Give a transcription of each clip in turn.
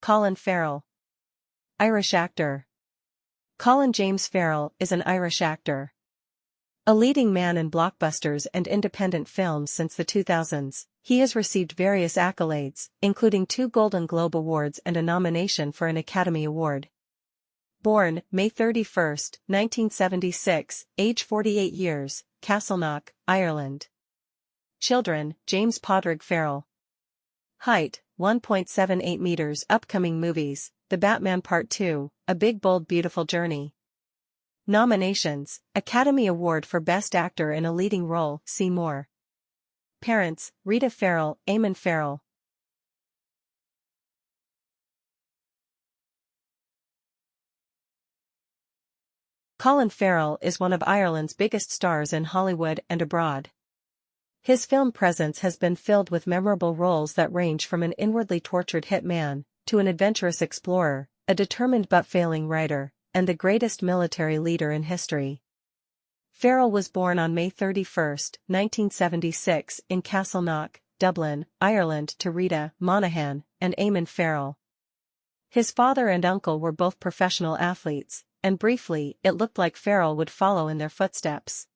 Colin Farrell. Irish actor. Colin James Farrell is an Irish actor. A leading man in blockbusters and independent films since the 2000s, he has received various accolades, including 2 Golden Globe Awards and a nomination for an Academy Award. Born May 31, 1976, age 48 years, Castleknock, Ireland. Children, James Padraig Farrell. Height, 1.78 meters. Upcoming movies, The Batman Part 2, A Big Bold Beautiful Journey. Nominations, Academy Award for Best Actor in a Leading Role, see more. Parents, Rita Farrell, Eamon Farrell. Colin Farrell is one of Ireland's biggest stars in Hollywood and abroad. His film presence has been filled with memorable roles that range from an inwardly tortured hitman, to an adventurous explorer, a determined but failing writer, and the greatest military leader in history. Farrell was born on May 31, 1976, in Castleknock, Dublin, Ireland to Rita Monaghan and Eamon Farrell. His father and uncle were both professional athletes, and briefly it looked like Farrell would follow in their footsteps.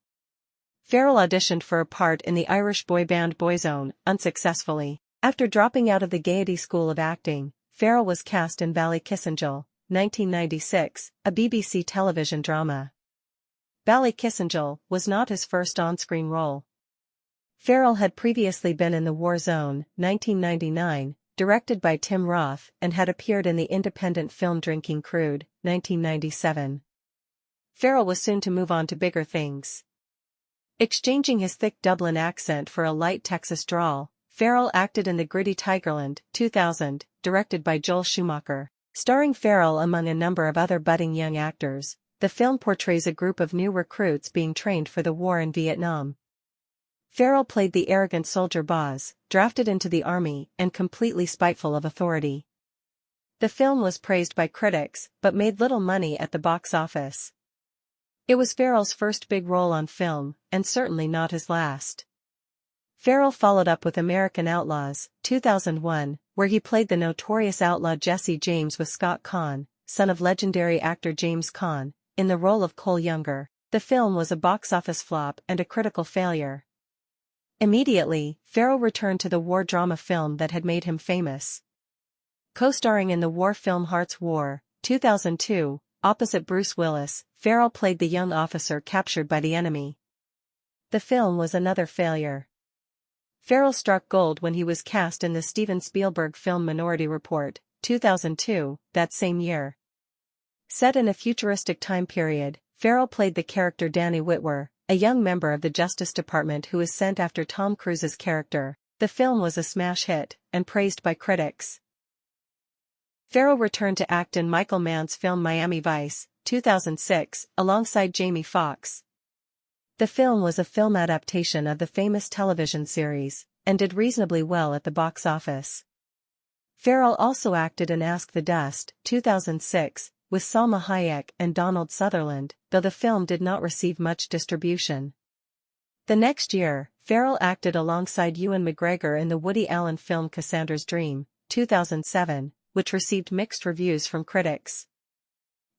Farrell auditioned for a part in the Irish boy band Boyzone, unsuccessfully. After dropping out of the Gaiety School of Acting, Farrell was cast in Ballykissangel, 1996, a BBC television drama. Ballykissangel was not his first on-screen role. Farrell had previously been in The War Zone, 1999, directed by Tim Roth, and had appeared in the independent film Drinking Crude, 1997. Farrell was soon to move on to bigger things. Exchanging his thick Dublin accent for a light Texas drawl, Farrell acted in the gritty Tigerland, 2000, directed by Joel Schumacher. Starring Farrell among a number of other budding young actors, the film portrays a group of new recruits being trained for the war in Vietnam. Farrell played the arrogant soldier Boz, drafted into the army and completely spiteful of authority. The film was praised by critics, but made little money at the box office. It was Farrell's first big role on film, and certainly not his last. Farrell followed up with American Outlaws, 2001, where he played the notorious outlaw Jesse James with Scott Conn, son of legendary actor James Conn, in the role of Cole Younger. The film was a box office flop and a critical failure. Immediately, Farrell returned to the war drama film that had made him famous. Co-starring in the war film Heart's War, 2002, opposite Bruce Willis, Farrell played the young officer captured by the enemy. The film was another failure. Farrell struck gold when he was cast in the Steven Spielberg film Minority Report, 2002, that same year. Set in a futuristic time period, Farrell played the character Danny Whitwer, a young member of the Justice Department who is sent after Tom Cruise's character. The film was a smash hit, and praised by critics. Farrell returned to act in Michael Mann's film Miami Vice, 2006, alongside Jamie Foxx. The film was a film adaptation of the famous television series, and did reasonably well at the box office. Farrell also acted in Ask the Dust, 2006, with Salma Hayek and Donald Sutherland, though the film did not receive much distribution. The next year, Farrell acted alongside Ewan McGregor in the Woody Allen film Cassandra's Dream, 2007, which received mixed reviews from critics.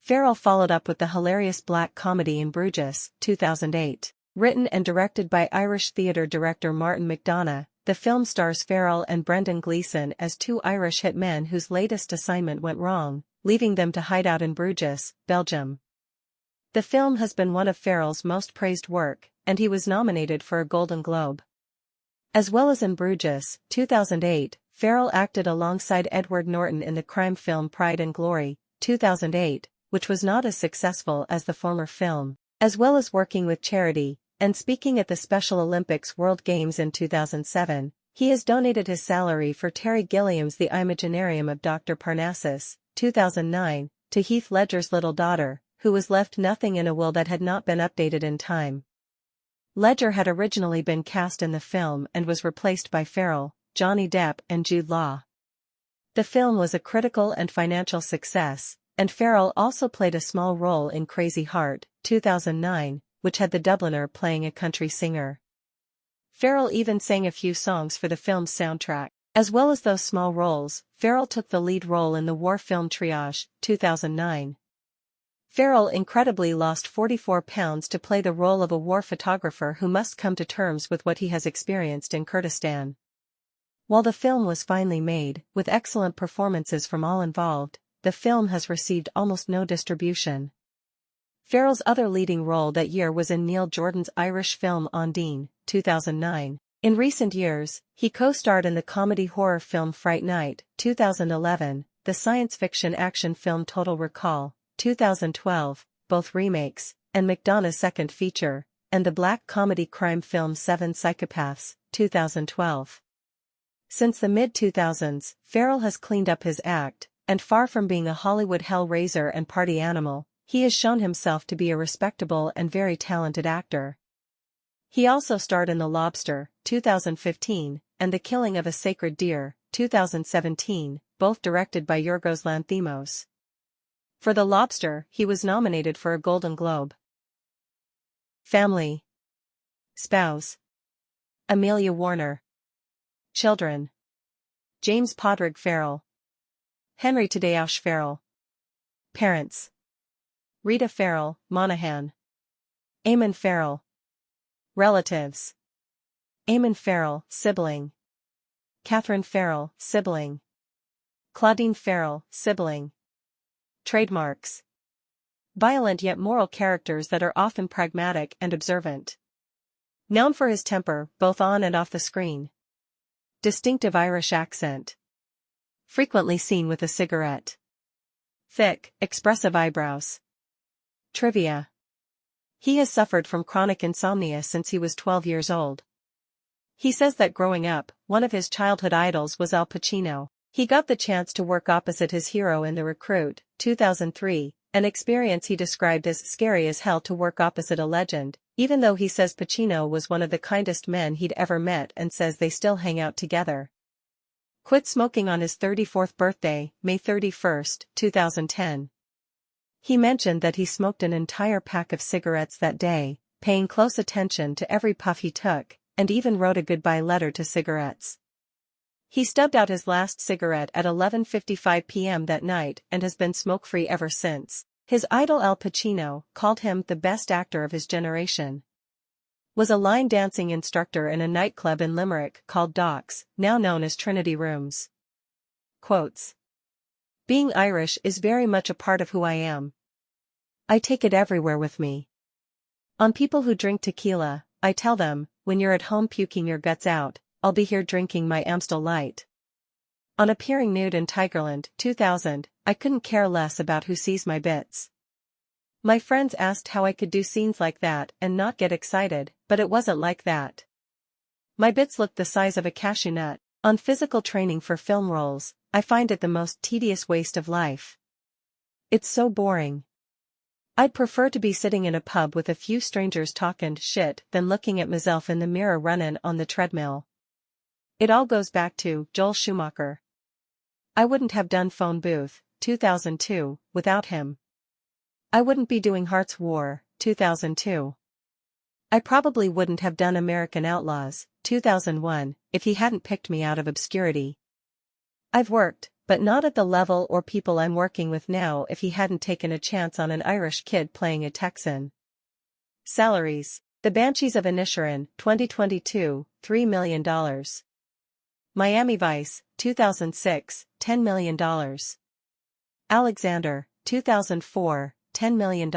Farrell followed up with the hilarious black comedy In Bruges, 2008. Written and directed by Irish theatre director Martin McDonagh, the film stars Farrell and Brendan Gleeson as 2 Irish hitmen whose latest assignment went wrong, leaving them to hide out in Bruges, Belgium. The film has been one of Farrell's most praised work, and he was nominated for a Golden Globe. As well as In Bruges, 2008, Farrell acted alongside Edward Norton in the crime film Pride and Glory, 2008, which was not as successful as the former film, as well as working with charity, and speaking at the Special Olympics World Games in 2007, he has donated his salary for Terry Gilliam's The Imaginarium of Dr. Parnassus, 2009, to Heath Ledger's little daughter, who was left nothing in a will that had not been updated in time. Ledger had originally been cast in the film and was replaced by Farrell, Johnny Depp and Jude Law. The film was a critical and financial success, and Farrell also played a small role in Crazy Heart, 2009, which had the Dubliner playing a country singer. Farrell even sang a few songs for the film's soundtrack. As well as those small roles, Farrell took the lead role in the war film Triage, 2009. Farrell incredibly lost 44 pounds to play the role of a war photographer who must come to terms with what he has experienced in Kurdistan. While the film was finally made, with excellent performances from all involved, the film has received almost no distribution. Farrell's other leading role that year was in Neil Jordan's Irish film Undine, 2009. In recent years, he co-starred in the comedy horror film Fright Night, 2011, the science fiction action film Total Recall, 2012, both remakes, and McDonagh's second feature, and the black comedy crime film Seven Psychopaths, 2012. Since the mid-2000s, Farrell has cleaned up his act, and far from being a Hollywood hellraiser and party animal, he has shown himself to be a respectable and very talented actor. He also starred in The Lobster, 2015, and The Killing of a Sacred Deer, 2017, both directed by Yorgos Lanthimos. For The Lobster, he was nominated for a Golden Globe. Family. Spouse. Amelia Warner. Children. James Podrick Farrell. Henry Tadeusz Farrell. Parents. Rita Farrell, Monahan. Eamon Farrell. Relatives. Eamon Farrell, sibling. Catherine Farrell, sibling. Claudine Farrell, sibling. Trademarks. Violent yet moral characters that are often pragmatic and observant. Known for his temper, both on and off the screen. Distinctive Irish accent. Frequently seen with a cigarette. Thick, expressive eyebrows. Trivia. He has suffered from chronic insomnia since he was 12 years old. He says that growing up, one of his childhood idols was Al Pacino. He got the chance to work opposite his hero in The Recruit, 2003, an experience he described as scary as hell to work opposite a legend, even though he says Pacino was one of the kindest men he'd ever met and says they still hang out together. Quit smoking on his 34th birthday, May 31, 2010. He mentioned that he smoked an entire pack of cigarettes that day, paying close attention to every puff he took, and even wrote a goodbye letter to cigarettes. He stubbed out his last cigarette at 11:55 p.m. that night and has been smoke-free ever since. His idol Al Pacino called him the best actor of his generation. Was a line dancing instructor in a nightclub in Limerick called Docks, now known as Trinity Rooms. Quotes. Being Irish is very much a part of who I am. I take it everywhere with me. On people who drink tequila, I tell them, when you're at home puking your guts out, I'll be here drinking my Amstel Light. On appearing nude in Tigerland, 2000, I couldn't care less about who sees my bits. My friends asked how I could do scenes like that and not get excited, but it wasn't like that. My bits looked the size of a cashew nut. On physical training for film roles, I find it the most tedious waste of life. It's so boring. I'd prefer to be sitting in a pub with a few strangers talking shit than looking at myself in the mirror running on the treadmill. It all goes back to Joel Schumacher. I wouldn't have done Phone Booth, 2002, without him. I wouldn't be doing Hearts War, 2002. I probably wouldn't have done American Outlaws, 2001, if he hadn't picked me out of obscurity. I've worked, but not at the level or people I'm working with now if he hadn't taken a chance on an Irish kid playing a Texan. Salaries. The Banshees of Inisherin, 2022, $3 million. Miami Vice, 2006, $10 million. Alexander, 2004, $10 million.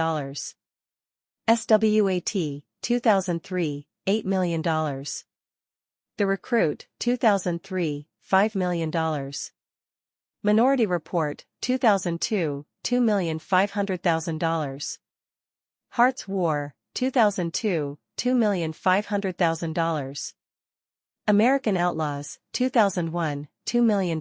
SWAT, 2003, $8 million. The Recruit, 2003, $5 million. Minority Report, 2002, $2,500,000. Hearts War, 2002, $2,500,000. American Outlaws, 2001, $2 million.